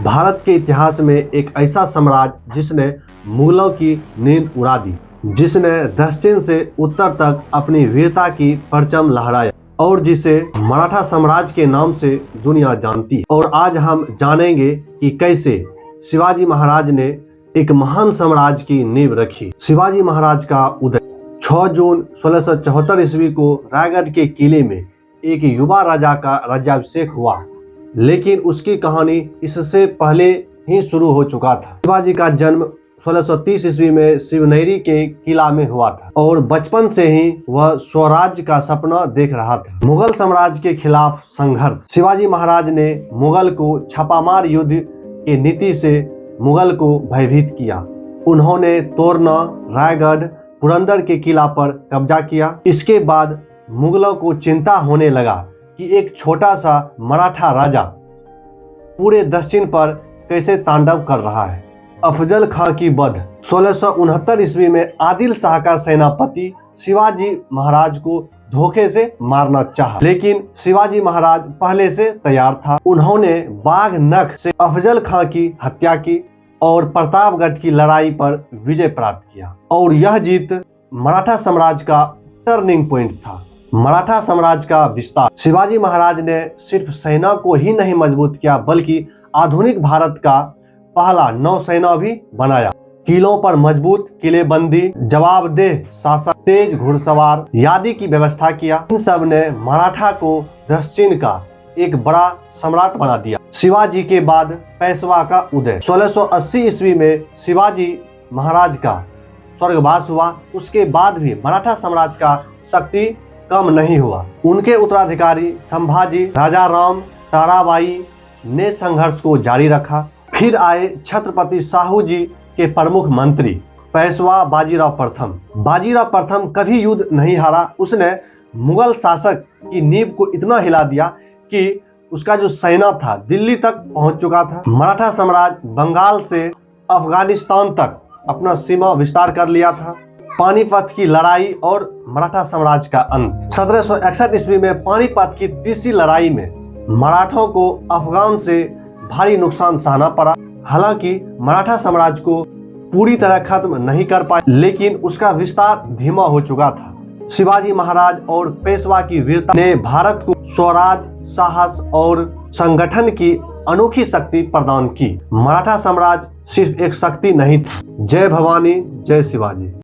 भारत के इतिहास में एक ऐसा साम्राज्य जिसने मुगलों की नींद उड़ा दी, जिसने दक्षिण से उत्तर तक अपनी वीरता की परचम लहराया और जिसे मराठा साम्राज्य के नाम से दुनिया जानती है। और आज हम जानेंगे कि कैसे शिवाजी महाराज ने एक महान साम्राज्य की नींव रखी। शिवाजी महाराज का उदय 6 जून 1674 ईस्वी को रायगढ़ के किले में एक युवा राजा का राज्याभिषेक हुआ, लेकिन उसकी कहानी इससे पहले ही शुरू हो चुका था। शिवाजी का जन्म 1630 ईस्वी में शिवनेरी के किला में हुआ था और बचपन से ही वह स्वराज्य का सपना देख रहा था। मुगल साम्राज्य के खिलाफ संघर्ष। शिवाजी महाराज ने मुगल को छापामार युद्ध की नीति से मुगल को भयभीत किया। उन्होंने तोरना, रायगढ़, पुरंदर के किला पर कब्जा किया। इसके बाद मुगलों को चिंता होने लगा कि एक छोटा सा मराठा राजा पूरे दक्षिण पर कैसे तांडव कर रहा है। अफजल खां की वध। 1669 ईस्वी में आदिल शाह का सेनापति शिवाजी महाराज को धोखे से मारना चाहा, लेकिन शिवाजी महाराज पहले से तैयार था। उन्होंने बाघ नख से अफजल खां की हत्या की और प्रतापगढ़ की लड़ाई पर विजय प्राप्त किया और यह जीत मराठा साम्राज्य का टर्निंग पॉइंट था। मराठा साम्राज्य का विस्तार। शिवाजी महाराज ने सिर्फ सेना को ही नहीं मजबूत किया, बल्कि आधुनिक भारत का पहला नौसेना भी बनाया। किलों पर मजबूत किलेबंदी, जवाबदेह शासक, तेज घुड़सवार आदि की व्यवस्था किया। इन सब ने मराठा को दक्षिण का एक बड़ा सम्राट बना दिया। शिवाजी के बाद पेशवा का उदय। 1680 ईस्वी में शिवाजी महाराज का स्वर्गवास हुआ। उसके बाद भी मराठा साम्राज्य का शक्ति कम नहीं हुआ। उनके उत्तराधिकारी संभाजी राजाराम ताराबाई ने संघर्ष को जारी रखा। फिर आए छत्रपति साहू जी के प्रमुख मंत्री पेशवा बाजीराव प्रथम। बाजीराव प्रथम कभी युद्ध नहीं हारा। उसने मुगल शासक की नींव को इतना हिला दिया कि उसका जो सेना था दिल्ली तक पहुंच चुका था। मराठा साम्राज्य बंगाल से अफगानिस्तान तक अपना सीमा विस्तार कर लिया था। पानीपत की लड़ाई और मराठा साम्राज्य का अंत। 1761 ईस्वी में पानीपत की तीसरी लड़ाई में मराठों को अफगान से भारी नुकसान सहना पड़ा। हालांकि मराठा साम्राज्य को पूरी तरह खत्म नहीं कर पाए, लेकिन उसका विस्तार धीमा हो चुका था। शिवाजी महाराज और पेशवा की वीरता ने भारत को स्वराज, साहस और संगठन की अनोखी शक्ति प्रदान की। मराठा साम्राज्य सिर्फ एक शक्ति नहीं थी। जय भवानी, जय शिवाजी।